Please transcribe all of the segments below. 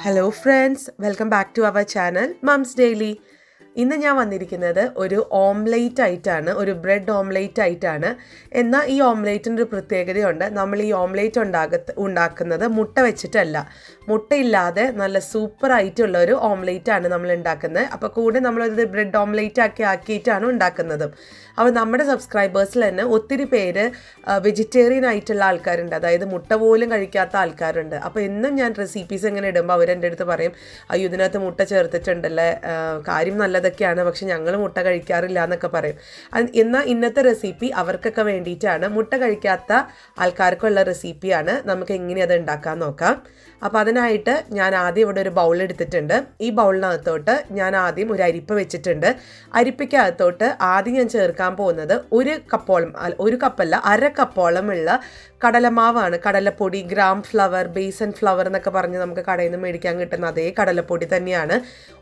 Hello friends, welcome back to our channel Mom's Daily. ഇന്ന് ഞാൻ വന്നിരിക്കുന്നത് ഒരു ഓംലേറ്റ് ആയിട്ടാണ്, ഒരു ബ്രെഡ് ഓംലേറ്റ് ആയിട്ടാണ്. എന്നാൽ ഈ ഓംലേറ്റിൻ്റെ ഒരു പ്രത്യേകതയുണ്ട്. നമ്മൾ ഈ ഓംലേറ്റ് ഉണ്ടാക്കുന്നത് മുട്ട വെച്ചിട്ടല്ല, മുട്ടയില്ലാതെ നല്ല സൂപ്പറായിട്ടുള്ള ഒരു ഓംലേറ്റാണ് നമ്മൾ ഉണ്ടാക്കുന്നത്. അപ്പോൾ കൂടെ നമ്മളൊരു ബ്രെഡ് ഓംലേറ്റ് ആക്കിയിട്ടാണ് ഉണ്ടാക്കുന്നത്. അപ്പോൾ നമ്മുടെ സബ്സ്ക്രൈബേഴ്സിൽ തന്നെ ഒത്തിരി പേര് വെജിറ്റേറിയൻ ആയിട്ടുള്ള ആൾക്കാരുണ്ട്, അതായത് മുട്ട പോലും കഴിക്കാത്ത ആൾക്കാരുണ്ട്. അപ്പോൾ എന്നും ഞാൻ റെസിപ്പീസ് എങ്ങനെ ഇടുമ്പോൾ അവരെൻ്റെ അടുത്ത് പറയും, അയ്യോ ഇതിനകത്ത് മുട്ട ചേർത്തിട്ടുണ്ടല്ലേ, കാര്യം നല്ലതൊക്കെയാണ്, പക്ഷെ ഞങ്ങൾ മുട്ട കഴിക്കാറില്ല എന്നൊക്കെ പറയും. എന്നാൽ ഇന്നത്തെ റെസിപ്പി അവർക്കൊക്കെ വേണ്ടിയിട്ടാണ്, മുട്ട കഴിക്കാത്ത ആൾക്കാർക്കുള്ള റെസിപ്പിയാണ്. നമുക്ക് എങ്ങനെ അത് ഉണ്ടാക്കാൻ നോക്കാം. അപ്പോൾ അതിനായിട്ട് ഞാൻ ആദ്യം ഇവിടെ ഒരു ബൗൾ എടുത്തിട്ടുണ്ട്. ഈ ബൗളിനകത്തോട്ട് ഞാൻ ആദ്യം ഒരു അരിപ്പ വെച്ചിട്ടുണ്ട്. അരിപ്പയ്ക്കകത്തോട്ട് ആദ്യം ഞാൻ ചേർക്കാൻ പോകുന്നത് ഒരു കപ്പല്ല, അര കപ്പോളം ഉള്ള കടലമാവാണ്. കടലപ്പൊടി, ഗ്രാം ഫ്ലവർ, ബേസൻ ഫ്ലവർ എന്നൊക്കെ പറഞ്ഞ് നമുക്ക് കടയിൽ നിന്ന് മേടിക്കാൻ കിട്ടുന്ന അതേ കടലപ്പൊടി തന്നെയാണ്.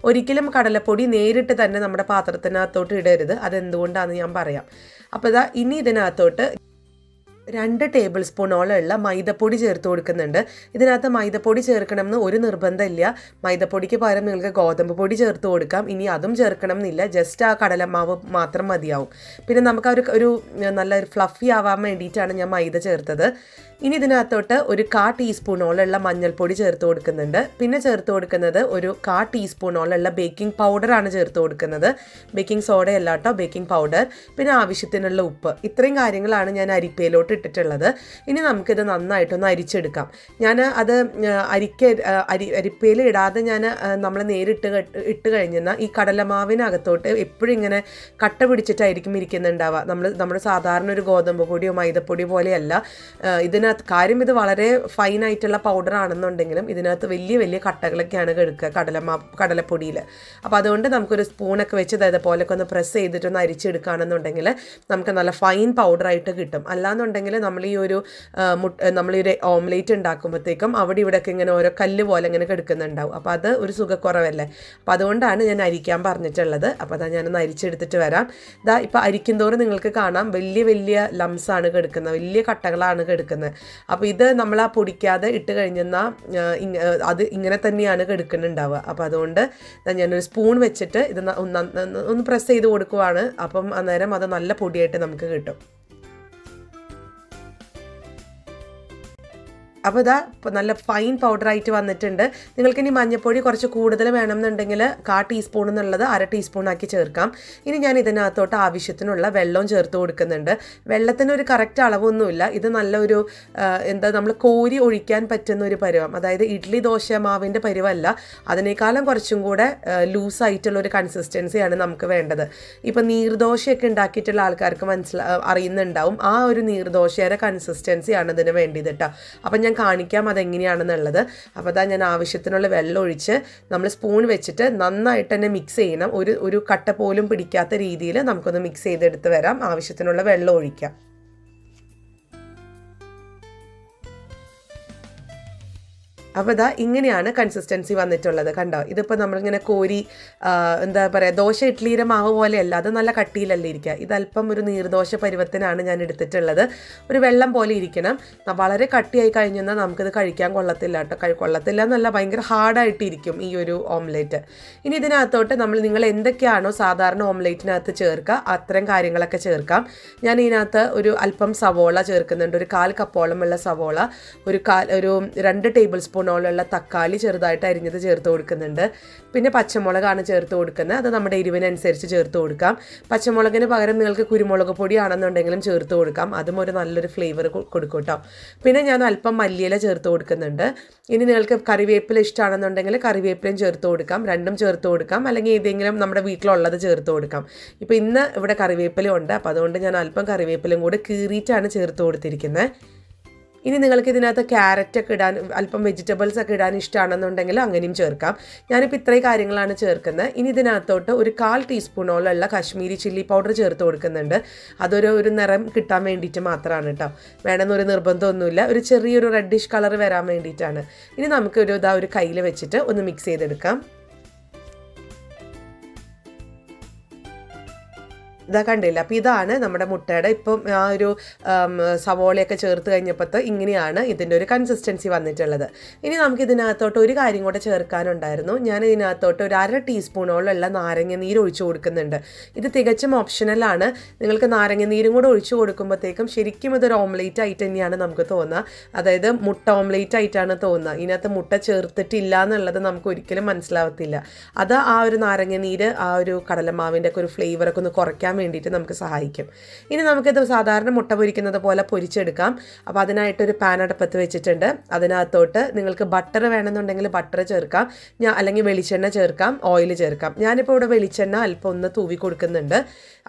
ഒരിക്കലും കടലപ്പൊടി നേരിട്ട് തന്നെ നമ്മുടെ പാത്രത്തിനകത്തോട്ട് ഇടരുത്. അതെന്തുകൊണ്ടാണെന്ന് ഞാൻ പറയാം. അപ്പോൾ ഇനി ഇതിനകത്തോട്ട് 2 ടേബിൾ സ്പൂണോളമുള്ള മൈദപ്പൊടി ചേർത്ത് കൊടുക്കുന്നുണ്ട്. ഇതിനകത്ത് മൈദപ്പൊടി ചേർക്കണമെന്ന് ഒരു നിർബന്ധമില്ല. മൈദപ്പൊടിക്ക് പകരം നിങ്ങൾക്ക് ഗോതമ്പ് പൊടി ചേർത്ത് കൊടുക്കാം. ഇനി അതും ചേർക്കണം എന്നില്ല, ജസ്റ്റ് ആ കടലമാവ് മാത്രം മതിയാവും. പിന്നെ നമുക്ക് ഒരു നല്ലൊരു ഫ്ലഫി ആവാൻ വേണ്ടിയിട്ടാണ് ഞാൻ മൈദ ചേർത്തത്. ഇനി ഇതിനകത്തോട്ട് ഒരു 1/4 ടീസ്പൂണോളമുള്ള മഞ്ഞൾപ്പൊടി ചേർത്ത് കൊടുക്കുന്നുണ്ട്. പിന്നെ ചേർത്ത് കൊടുക്കുന്നത് ഒരു 1/4 ടീസ്പൂണോളമുള്ള ബേക്കിംഗ് പൗഡറാണ് ചേർത്ത് കൊടുക്കുന്നത്. ബേക്കിംഗ് സോഡയല്ല കേട്ടോ, ബേക്കിംഗ് പൗഡർ. പിന്നെ ആവശ്യത്തിനുള്ള ഉപ്പ്. ഇത്രയും കാര്യങ്ങളാണ് ഞാൻ അരിപ്പയിലോട്ട് ഇട്ടിട്ടുള്ളത്. ഇനി നമുക്കിത് നന്നായിട്ടൊന്ന് അരിച്ചെടുക്കാം. ഞാൻ അത് അരിപ്പയിൽ ഇടാതെ നമ്മൾ നേരിട്ട് ഇട്ട് കഴിഞ്ഞാൽ ഈ കടലമാവിനകത്തോട്ട് എപ്പോഴും ഇങ്ങനെ കട്ട പിടിച്ചിട്ടായിരിക്കും ഇരിക്കുന്നുണ്ടാവുക. നമ്മൾ സാധാരണ ഒരു ഗോതമ്പ് പൊടിയോ മൈദപ്പൊടിയോ പോലെയല്ല. കാര്യം ഇത് വളരെ ഫൈനായിട്ടുള്ള പൗഡർ ആണെന്നുണ്ടെങ്കിലും ഇതിനകത്ത് വലിയ വലിയ കട്ടകളൊക്കെയാണ് കിടക്കുക കടലപ്പൊടിയിൽ. അപ്പോൾ അതുകൊണ്ട് നമുക്കൊരു സ്പൂണൊക്കെ വെച്ച് ഇതേപോലെയൊക്കെ ഒന്ന് ചെയ്തിട്ടൊന്ന് അരിച്ചെടുക്കുകയാണെന്നുണ്ടെങ്കിൽ നമുക്ക് നല്ല ഫൈൻ പൗഡറായിട്ട് കിട്ടും. അല്ലാന്നുണ്ടെങ്കിൽ നമ്മൾ ഈ ഒരു ഓംലേറ്റ് ഉണ്ടാക്കുമ്പോഴത്തേക്കും അവിടെ ഇവിടെയൊക്കെ ഇങ്ങനെ ഓരോ കല്ല് പോലെ ഇങ്ങനെ കിടക്കുന്നുണ്ടാവും. അപ്പോൾ അത് ഒരു സുഖക്കുറവല്ലേ. അപ്പോൾ അതുകൊണ്ടാണ് ഞാൻ അരിക്കാൻ പറഞ്ഞിട്ടുള്ളത്. അപ്പോൾ ഞാനൊന്ന് അരിച്ചെടുത്തിട്ട് വരാം. ഇപ്പോൾ അരിക്കുന്തോറും നിങ്ങൾക്ക് കാണാം വലിയ വലിയ ലംസാണ് കിടക്കുന്നത്, വലിയ കട്ടകളാണ് കിടക്കുന്നത്. അപ്പോൾ ഇത് നമ്മൾ ആ പൊടിക്കാതെ ഇട്ട് കഴിഞ്ഞാൽ അത് ഇങ്ങനെ തന്നെയാണ് കിടക്കുന്നുണ്ടാവുക. അപ്പോൾ അതുകൊണ്ട് ഞാനൊരു സ്പൂൺ വെച്ചിട്ട് ഇത് ഒന്ന് പ്രസ് ചെയ്ത് കൊടുക്കുവാണ്. അപ്പം അന്നേരം അത് നല്ല പൊടിയായിട്ട് നമുക്ക് കിട്ടും. അപ്പോൾ ഇപ്പോൾ നല്ല ഫൈൻ പൗഡറായിട്ട് വന്നിട്ടുണ്ട്. നിങ്ങൾക്കിനി മഞ്ഞൾപ്പൊടി കുറച്ച് കൂടുതൽ വേണമെന്നുണ്ടെങ്കിൽ 1/4 ടീസ്പൂൺ എന്നുള്ളത് 1/2 ടീസ്പൂണാക്കി ചേർക്കാം. ഇനി ഞാൻ ഇതിനകത്തോട്ട് ആവശ്യത്തിനുള്ള വെള്ളവും ചേർത്ത് കൊടുക്കുന്നുണ്ട്. വെള്ളത്തിനൊരു കറക്റ്റ് അളവൊന്നുമില്ല. ഇത് നല്ലൊരു നമ്മൾ കോരി ഒഴിക്കാൻ പറ്റുന്ന ഒരു പരുവം, അതായത് ഇഡ്ഡലി ദോശ മാവിൻ്റെ പരുവല്ല, അതിനേക്കാളും കുറച്ചും കൂടെ ലൂസായിട്ടുള്ളൊരു കൺസിസ്റ്റൻസിയാണ് നമുക്ക് വേണ്ടത്. ഇപ്പോൾ നീർദോശയൊക്കെ ഉണ്ടാക്കിയിട്ടുള്ള ആൾക്കാർക്ക് അറിയുന്നുണ്ടാവും, ആ ഒരു നീർദോശയുടെ കൺസിസ്റ്റൻസിയാണ് ഇതിന് വേണ്ടിയത് കേട്ടോ. അപ്പം ഞാൻ കാണിക്കാം അതെങ്ങനെയാണെന്നുള്ളത്. അപ്പോൾ ഞാൻ ആവശ്യത്തിനുള്ള വെള്ളം ഒഴിച്ച് നമ്മൾ സ്പൂൺ വെച്ചിട്ട് നന്നായിട്ട് തന്നെ മിക്സ് ചെയ്യണം. ഒരു കട്ട പോലും പിടിക്കാത്ത രീതിയിൽ നമുക്കൊന്ന് മിക്സ് ചെയ്തെടുത്ത് വരാം. ആവശ്യത്തിനുള്ള വെള്ളം ഒഴിക്കാം. അപ്പോൾ ഇങ്ങനെയാണ് കൺസിസ്റ്റൻസി വന്നിട്ടുള്ളത്. കണ്ടോ, ഇതിപ്പോൾ നമ്മളിങ്ങനെ കോരി എന്താ പറയുക, ദോശ ഇഡ്ഡലിയുടെ മാവ് പോലെയല്ല, അത് നല്ല കട്ടിയിലല്ലേ ഇരിക്കുക. ഇതല്പം ഒരു നീർദോശ പരുവത്തിനാണ് ഞാൻ എടുത്തിട്ടുള്ളത്. ഒരു വെള്ളം പോലെ ഇരിക്കണം. വളരെ കട്ടിയായി കഴിഞ്ഞാൽ നമുക്കിത് കഴിക്കാൻ കൊള്ളത്തില്ല കേട്ടോ. കൊള്ളത്തില്ല എന്നല്ല, ഭയങ്കര ഹാർഡായിട്ടിരിക്കും ഈ ഒരു ഓംലേറ്റ്. ഇനി ഇതിനകത്തോട്ട് നിങ്ങൾ എന്തൊക്കെയാണോ സാധാരണ ഓംലേറ്റിനകത്ത് ചേർക്കുക അത്തരം കാര്യങ്ങളൊക്കെ ചേർക്കാം. ഞാൻ ഇതിനകത്ത് ഒരു അല്പം സവോള ചേർക്കുന്നുണ്ട്, ഒരു 1/4 കപ്പോളമുള്ള സവോള, ഒരു 2 ടേബിൾ സ്പൂൺ ുള്ള തക്കാളി ചെറുതായിട്ട് അരിഞ്ഞത് ചേർത്ത് കൊടുക്കുന്നുണ്ട്. പിന്നെ പച്ചമുളകാണ് ചേർത്ത് കൊടുക്കുന്നത്. അത് നമ്മുടെ എരിവിനനുസരിച്ച് ചേർത്ത് കൊടുക്കാം. പച്ചമുളകിന് പകരം നിങ്ങൾക്ക് കുരുമുളക് പൊടി ആണെന്നുണ്ടെങ്കിലും ചേർത്ത് കൊടുക്കാം. അതും ഒരു നല്ലൊരു ഫ്ലേവർ കൊടുക്കും കേട്ടോ. പിന്നെ ഞാൻ അല്പം മല്ലിയില ചേർത്ത് കൊടുക്കുന്നുണ്ട്. ഇനി നിങ്ങൾക്ക് കറിവേപ്പില ഇഷ്ടമാണെന്നുണ്ടെങ്കിൽ കറിവേപ്പിലയും ചേർത്ത് കൊടുക്കാം, രണ്ടും ചേർത്ത് കൊടുക്കാം. അല്ലെങ്കിൽ ഏതെങ്കിലും നമ്മുടെ വീട്ടിലുള്ളത് ചേർത്ത് കൊടുക്കാം. ഇപ്പോൾ ഇന്ന് ഇവിടെ കറിവേപ്പില ഉണ്ട്, അപ്പോൾ അതുകൊണ്ട് ഞാൻ അല്പം കറിവേപ്പിലയും കൂടെ കീറിയിട്ടാണ് ചേർത്ത് കൊടുത്തിരിക്കുന്നത്. ഇനി നിങ്ങൾക്ക് ഇതിനകത്ത് ക്യാരറ്റൊക്കെ ഇടാൻ, അല്പം വെജിറ്റബിൾസ് ഒക്കെ ഇടാൻ ഇഷ്ടമാണെന്നുണ്ടെങ്കിൽ അങ്ങനെയും ചേർക്കാം. ഞാനിപ്പോൾ ഇത്രയും കാര്യങ്ങളാണ് ചേർക്കുന്നത്. ഇനി ഇതിനകത്തോട്ട് ഒരു 1/4 ടീസ്പൂണോളമുള്ള കാശ്മീരി ചില്ലി പൗഡർ ചേർത്ത് കൊടുക്കുന്നുണ്ട്. അതൊരു നിറം കിട്ടാൻ വേണ്ടിയിട്ട് മാത്രമാണ് കേട്ടോ, വേണമെന്നൊരു നിർബന്ധമൊന്നുമില്ല. ഒരു ചെറിയൊരു റെഡിഷ് കളർ വരാൻ വേണ്ടിയിട്ടാണ്. ഇനി നമുക്കൊരു കയ്യിൽ വെച്ചിട്ട് ഒന്ന് മിക്സ് ചെയ്തെടുക്കാം. ഇതാ കണ്ടില്ല. അപ്പോൾ ഇതാണ് നമ്മുടെ മുട്ടയുടെ ഇപ്പം ആ ഒരു സവോളയൊക്കെ ചേർത്ത് കഴിഞ്ഞപ്പോഴത്തെ ഇങ്ങനെയാണ് ഇതിൻ്റെ ഒരു കൺസിസ്റ്റൻസി വന്നിട്ടുള്ളത്. ഇനി നമുക്ക് ഇതിനകത്തോട്ട് ഒരു കാര്യം കൂടെ ചേർക്കാനുണ്ടായിരുന്നു. ഞാൻ ഇതിനകത്തോട്ട് ഒരു 1/2 ടീസ്പൂണോളമുള്ള നാരങ്ങ നീര് ഒഴിച്ചു കൊടുക്കുന്നുണ്ട്. ഇത് തികച്ചും ഓപ്ഷണലാണ്. നിങ്ങൾക്ക് നാരങ്ങ നീരും കൂടെ ഒഴിച്ചു കൊടുക്കുമ്പോഴത്തേക്കും ശരിക്കും ഇതൊരു ഓംലേറ്റ് ആയിട്ട് തന്നെയാണ് നമുക്ക് തോന്നുക. അതായത് മുട്ട ഓംലേറ്റ് ആയിട്ടാണ് തോന്നുക. ഇതിനകത്ത് മുട്ട ചേർത്തിട്ടില്ല എന്നുള്ളത് നമുക്ക് ഒരിക്കലും മനസ്സിലാവത്തില്ല. അത് ആ ഒരു നാരങ്ങ നീര് ആ ഒരു കടലമാവിൻ്റെ ഒക്കെ ഒരു ഫ്ലേവറൊക്കെ ഒന്ന് കുറയ്ക്കാൻ വേണ്ടിയിട്ട് നമുക്ക് സഹായിക്കും. ഇനി നമുക്കിത് സാധാരണ മുട്ട പൊരിക്കുന്നത് പോലെ പൊരിച്ചെടുക്കാം. അപ്പോൾ അതിനായിട്ടൊരു പാൻ അടുപ്പത്ത് വെച്ചിട്ടുണ്ട്. അതിനകത്തോട്ട് നിങ്ങൾക്ക് ബട്ടർ വേണമെന്നുണ്ടെങ്കിൽ ബട്ടർ ചേർക്കാം, അല്ലെങ്കിൽ വെളിച്ചെണ്ണ ചേർക്കാം, ഓയിൽ ചേർക്കാം. ഞാനിപ്പോൾ ഇവിടെ വെളിച്ചെണ്ണ അല്പം ഒന്ന് തൂവി കൊടുക്കുന്നുണ്ട്.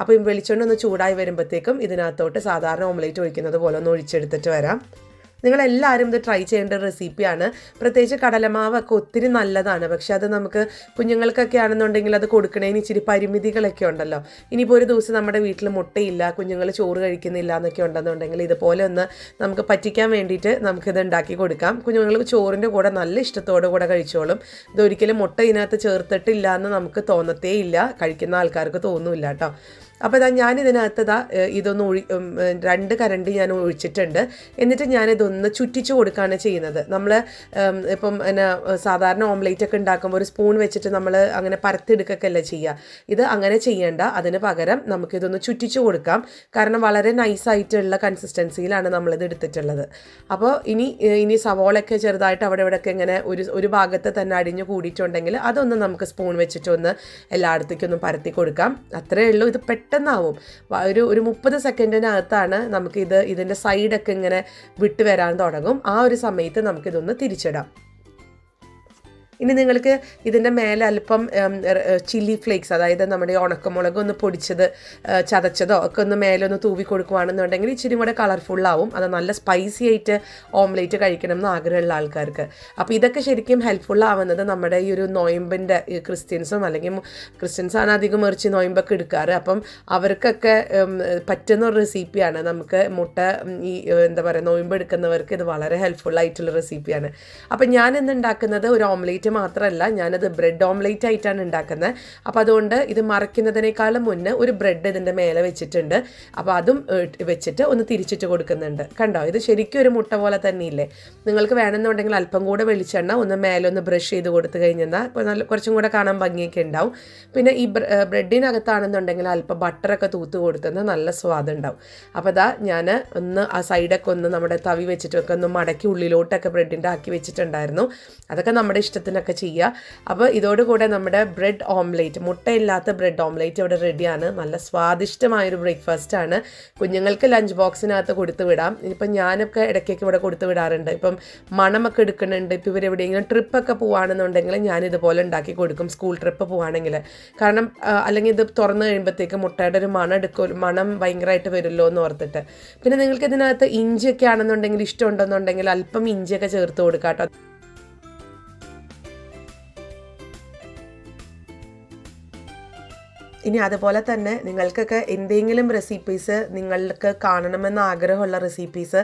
അപ്പോൾ ഈ വെളിച്ചെണ്ണ ഒന്ന് ചൂടായി വരുമ്പോഴത്തേക്കും ഇതിനകത്തോട്ട് സാധാരണ ഓംലേറ്റ് ഒഴിക്കുന്നത് പോലെ ഒന്ന് ഒഴിച്ചെടുത്തിട്ട് വരാം. നിങ്ങളെല്ലാവരും ഇത് ട്രൈ ചെയ്യേണ്ട ഒരു റെസിപ്പിയാണ്. പ്രത്യേകിച്ച് കടലമാവൊക്കെ ഒത്തിരി നല്ലതാണ്. പക്ഷെ അത് നമുക്ക് കുഞ്ഞുങ്ങൾക്കൊക്കെ ആണെന്നുണ്ടെങ്കിൽ അത് കൊടുക്കണേന് ഇച്ചിരി പരിമിതികളൊക്കെ ഉണ്ടല്ലോ. ഇനിയിപ്പോൾ ഒരു ദിവസം നമ്മുടെ വീട്ടിൽ മുട്ടയില്ല, കുഞ്ഞുങ്ങൾ ചോറ് കഴിക്കുന്നില്ല എന്നൊക്കെ ഉണ്ടെന്നുണ്ടെങ്കിൽ ഇതുപോലെ ഒന്ന് നമുക്ക് പറ്റിക്കാൻ വേണ്ടിയിട്ട് നമുക്കിത് ഉണ്ടാക്കി കൊടുക്കാം. കുഞ്ഞുങ്ങൾ ചോറിൻ്റെ കൂടെ നല്ല ഇഷ്ടത്തോടു കൂടെ കഴിച്ചോളും. ഇതൊരിക്കലും മുട്ട ഇതിനകത്ത് ചേർത്തിട്ടില്ല എന്ന് നമുക്ക് തോന്നത്തേ ഇല്ല, കഴിക്കുന്ന ആൾക്കാർക്ക് തോന്നില്ല കേട്ടോ. അപ്പോൾ ഞാനിതിനകത്ത് ഇതൊന്ന് 2 കരണ്ടി ഞാൻ ഒഴിച്ചിട്ടുണ്ട്. എന്നിട്ട് ഞാനിതൊന്ന് ചുറ്റിച്ച് കൊടുക്കുകയാണ് ചെയ്യുന്നത്. നമ്മൾ ഇപ്പം സാധാരണ ഓംലേറ്റ് ഒക്കെ ഉണ്ടാക്കുമ്പോൾ ഒരു സ്പൂൺ വെച്ചിട്ട് നമ്മൾ അങ്ങനെ പരത്തിയെടുക്കുകയല്ല ചെയ്യുക. ഇത് അങ്ങനെ ചെയ്യേണ്ട. അതിന് പകരം നമുക്കിതൊന്ന് ചുറ്റിച്ച് കൊടുക്കാം. കാരണം വളരെ നൈസായിട്ടുള്ള കൺസിസ്റ്റൻസിയിലാണ് നമ്മളിത് എടുത്തിട്ടുള്ളത്. അപ്പോൾ ഇനി സവോളയൊക്കെ ചെറുതായിട്ട് അവിടെ ഇവിടെയൊക്കെ ഇങ്ങനെ ഒരു ഭാഗത്ത് തന്നെ അടിഞ്ഞു കൂടിയിട്ടുണ്ടെങ്കിൽ അതൊന്ന് നമുക്ക് സ്പൂൺ വെച്ചിട്ടൊന്ന് എല്ലായിടത്തേക്കൊന്നും പരത്തി കൊടുക്കാം. അത്രയേ ഉള്ളൂ. ഇത് പെട്ടെന്നാവും. ഒരു 30 സെക്കൻഡിനകത്താണ് ഇതിൻ്റെ സൈഡൊക്കെ ഇങ്ങനെ വിട്ട് വരാൻ തുടങ്ങും. ആ ഒരു സമയത്ത് നമുക്കിതൊന്ന് തിരിച്ചിടാം. ഇനി നിങ്ങൾക്ക് ഇതിൻ്റെ മേലെ അല്പം ചില്ലി ഫ്ലേക്സ്, അതായത് നമ്മുടെ ഉണക്കമുളക് ഒന്ന് പൊടിച്ചത് ചതച്ചതോ ഒക്കെ ഒന്ന് മേലെ ഒന്ന് തൂവി കൊടുക്കുകയാണെന്നുണ്ടെങ്കിൽ ഇച്ചിരി കൂടെ കളർഫുള്ളാവും. അത് നല്ല സ്പൈസി ആയിട്ട് ഓംലേറ്റ് കഴിക്കണം എന്ന് ആഗ്രഹമുള്ള ആൾക്കാർക്ക്. അപ്പോൾ ഇതൊക്കെ ശരിക്കും ഹെൽപ്ഫുള്ളാവുന്നത് നമ്മുടെ ഈ ഒരു നോയമ്പിൻ്റെ ക്രിസ്ത്യൻസും, അല്ലെങ്കിൽ ക്രിസ്ത്യൻസാണ് അധികം ഇറച്ചി നോയമ്പൊക്കെ എടുക്കാറ്. അപ്പം അവർക്കൊക്കെ പറ്റുന്ന ഒരു റെസിപ്പിയാണ്. നമുക്ക് മുട്ട ഈ എന്താ പറയുക, നോയമ്പ് എടുക്കുന്നവർക്ക് ഇത് വളരെ ഹെൽപ്ഫുള്ളായിട്ടുള്ള റെസിപ്പിയാണ്. അപ്പം ഞാൻ ഇന്ന് ഉണ്ടാക്കുന്നത് ഒരു ഓംലേറ്റ് മാത്രമല്ല, ഞാനത് ബ്രെഡ് ഓംലേറ്റ് ആയിട്ടാണ് ഉണ്ടാക്കുന്നത്. അപ്പോൾ അതുകൊണ്ട് ഇത് മറയ്ക്കുന്നതിനേക്കാളും മുന്നേ ഒരു ബ്രെഡ് ഇതിൻ്റെ മേലെ വെച്ചിട്ടുണ്ട്. അപ്പോൾ അതും വെച്ചിട്ട് ഒന്ന് തിരിച്ചിട്ട് കൊടുക്കുന്നുണ്ട്. കണ്ടോ, ഇത് ശരിക്കും ഒരു മുട്ട പോലെ തന്നെയില്ലേ. നിങ്ങൾക്ക് വേണമെന്നുണ്ടെങ്കിൽ അല്പം കൂടെ വെളിച്ചെണ്ണ ഒന്ന് മേലെ ഒന്ന് ബ്രഷ് ചെയ്ത് കൊടുത്തു കഴിഞ്ഞാൽ ഇപ്പോൾ നല്ല കുറച്ചും കൂടെ കാണാൻ ഭംഗിയൊക്കെ ഉണ്ടാവും. പിന്നെ ഈ ബ്രെഡിനകത്താണെന്നുണ്ടെങ്കിൽ അല്പം ബട്ടറൊക്കെ തൂത്ത് കൊടുത്തുന്ന നല്ല സ്വാദുണ്ടാവും. അപ്പോൾ ഞാൻ ഒന്ന് ആ സൈഡൊക്കെ ഒന്ന് നമ്മുടെ തവി വെച്ചിട്ടൊക്കെ ഒന്ന് മടക്കി ഉള്ളിലോട്ടൊക്കെ ബ്രെഡിൻ്റെ ആക്കി വെച്ചിട്ടുണ്ടായിരുന്നു. അതൊക്കെ നമ്മുടെ ഇഷ്ടത്തിനൊക്കെ ചെയ്യുക. അപ്പോൾ ഇതോടുകൂടെ നമ്മുടെ ബ്രെഡ് ഓംലേറ്റ്, മുട്ടയില്ലാത്ത ബ്രെഡ് ഓംലേറ്റ് ഇവിടെ റെഡിയാണ്. നല്ല സ്വാദിഷ്ടമായൊരു ബ്രേക്ക്ഫാസ്റ്റാണ്. കുഞ്ഞുങ്ങൾക്ക് ലഞ്ച് ബോക്സിനകത്ത് കൊടുത്തു വിടാം. ഇപ്പം ഞാനൊക്കെ ഇടയ്ക്കൊക്കെ ഇവിടെ കൊടുത്തു വിടാറുണ്ട്. ഇപ്പം മണമൊക്കെ എടുക്കുന്നുണ്ട്. ഇപ്പോൾ ഇവരെവിടെയെങ്കിലും ട്രിപ്പൊക്കെ പോവുകയാണെന്നുണ്ടെങ്കിൽ ഞാനിതുപോലെ ഉണ്ടാക്കി കൊടുക്കും, സ്കൂൾ ട്രിപ്പ് പോവുകയാണെങ്കിൽ. കാരണം അല്ലെങ്കിൽ ഇത് തുറന്നു കഴിയുമ്പോഴത്തേക്ക് മുട്ടയുടെ ഒരു മണം ഭയങ്കരമായിട്ട് വരുമല്ലോ എന്ന് ഓർത്തിട്ട്. പിന്നെ നിങ്ങൾക്ക് ഇതിനകത്ത് ഇഞ്ചിയൊക്കെ ആണെന്നുണ്ടെങ്കിൽ ഇഷ്ടമുണ്ടെന്നുണ്ടെങ്കിൽ അല്പം ഇഞ്ചിയൊക്കെ ചേർത്ത് കൊടുക്കാം കേട്ടോ. ഇനി അതുപോലെ തന്നെ നിങ്ങൾക്കൊക്കെ എന്തെങ്കിലും റെസിപ്പീസ് നിങ്ങൾക്ക് കാണണമെന്ന് ആഗ്രഹമുള്ള റെസിപ്പീസ്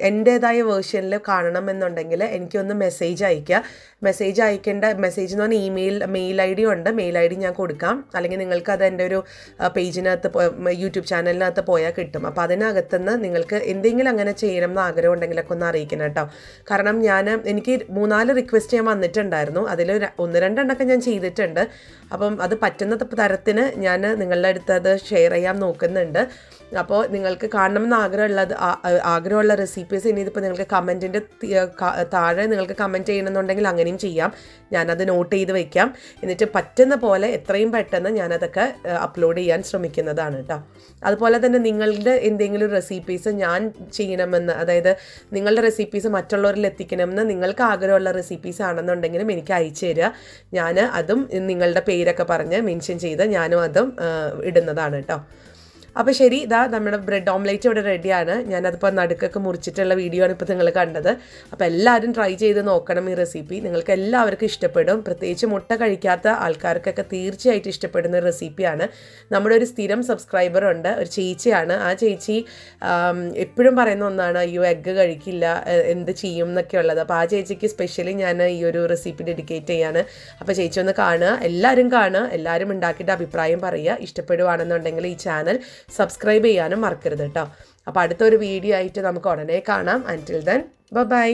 എൻ്റേതായ വേർഷനിൽ കാണണമെന്നുണ്ടെങ്കിൽ എനിക്കൊന്ന് മെസ്സേജ് അയയ്ക്കുക. മെസ്സേജ് എന്ന് പറഞ്ഞാൽ മെയിൽ ഐ ഡി ഉണ്ട്. മെയിൽ ഐ ഡി ഞാൻ കൊടുക്കാം. അല്ലെങ്കിൽ നിങ്ങൾക്കത് എൻ്റെ ഒരു പേജിനകത്ത് യൂട്യൂബ് ചാനലിനകത്ത് പോയാൽ കിട്ടും. അപ്പോൾ അതിനകത്തുനിന്ന് നിങ്ങൾക്ക് എന്തെങ്കിലും അങ്ങനെ ചെയ്യണം എന്ന് ആഗ്രഹം ഉണ്ടെങ്കിലൊക്കെ ഒന്ന് അറിയിക്കണം കേട്ടോ. കാരണം എനിക്ക് 3-4 റിക്വസ്റ്റ് ഞാൻ വന്നിട്ടുണ്ടായിരുന്നു. അതിൽ 1-2 എണ്ണമൊക്കെ ഞാൻ ചെയ്തിട്ടുണ്ട്. അപ്പം അത് പറ്റുന്ന തരത്തിന് ഞാൻ നിങ്ങളുടെ അടുത്ത് അത് ഷെയർ ചെയ്യാൻ നോക്കുന്നുണ്ട്. അപ്പോൾ നിങ്ങൾക്ക് കാണണമെന്ന് ആഗ്രഹമുള്ള റെസിപ്പീസ് ഇനി ഇതിപ്പോൾ നിങ്ങൾക്ക് കമൻറ്റിൻ്റെ താഴെ നിങ്ങൾക്ക് കമൻറ്റ് ചെയ്യണമെന്നുണ്ടെങ്കിൽ അങ്ങനെയും ചെയ്യാം. ഞാനത് നോട്ട് ചെയ്ത് വയ്ക്കാം. എന്നിട്ട് പറ്റുന്ന പോലെ എത്രയും പെട്ടെന്ന് ഞാനതൊക്കെ അപ്ലോഡ് ചെയ്യാൻ ശ്രമിക്കുന്നതാണ് കേട്ടോ. അതുപോലെ തന്നെ നിങ്ങളുടെ എന്തെങ്കിലും റെസിപ്പീസ് ഞാൻ ചെയ്യണമെന്ന്, അതായത് നിങ്ങളുടെ റെസിപ്പീസ് മറ്റുള്ളവരിൽ എത്തിക്കണമെന്ന് നിങ്ങൾക്ക് ആഗ്രഹമുള്ള റെസിപ്പീസ് ആണെന്നുണ്ടെങ്കിലും എനിക്ക് അയച്ചു തരിക. ഞാൻ അതും നിങ്ങളുടെ പേരൊക്കെ പറഞ്ഞ് മെൻഷൻ ചെയ്ത് ഞാനും അതും ഇടുന്നതാണ് കേട്ടോ. അപ്പോൾ ശരി, ഇതാ നമ്മുടെ ബ്രെഡ് ഓംലേറ്റ് ഇവിടെ റെഡിയാണ്. ഞാനതിപ്പോൾ നടുക്കൊക്കെ മുറിച്ചിട്ടുള്ള വീഡിയോ ആണ് ഇപ്പോൾ നിങ്ങൾ കണ്ടത്. അപ്പോൾ എല്ലാവരും ട്രൈ ചെയ്ത് നോക്കണം ഈ റെസിപ്പി. നിങ്ങൾക്ക് എല്ലാവർക്കും ഇഷ്ടപ്പെടും. പ്രത്യേകിച്ച് മുട്ട കഴിക്കാത്ത ആൾക്കാർക്കൊക്കെ തീർച്ചയായിട്ടും ഇഷ്ടപ്പെടുന്ന ഒരു റെസിപ്പിയാണ്. നമ്മുടെ ഒരു സ്ഥിരം സബ്സ്ക്രൈബർ ഉണ്ട്, ഒരു ചേച്ചിയാണ്. ആ ചേച്ചി എപ്പോഴും പറയുന്ന ഒന്നാണ്, അയ്യോ എഗ്ഗ് കഴിക്കില്ല, എന്ത് ചെയ്യും എന്നൊക്കെ ഉള്ളത്. അപ്പോൾ ആ ചേച്ചിക്ക് സ്പെഷ്യലി ഞാൻ ഈ ഒരു റെസിപ്പി ഡെഡിക്കേറ്റ് ചെയ്യാണ്. അപ്പോൾ ചേച്ചി ഒന്ന് കാണുക, എല്ലാവരും ഉണ്ടാക്കിയിട്ട് അഭിപ്രായം പറയുക. ഇഷ്ടപ്പെടുവാണെന്നുണ്ടെങ്കിൽ ഈ ചാനൽ സബ്സ്ക്രൈബ് ചെയ്യാനും മറക്കരുത് കേട്ടോ. അപ്പോൾ അടുത്തൊരു വീഡിയോ ആയിട്ട് നമുക്ക് ഉടനെ കാണാം. അൻറ്റിൽ ദെൻ ബൈ.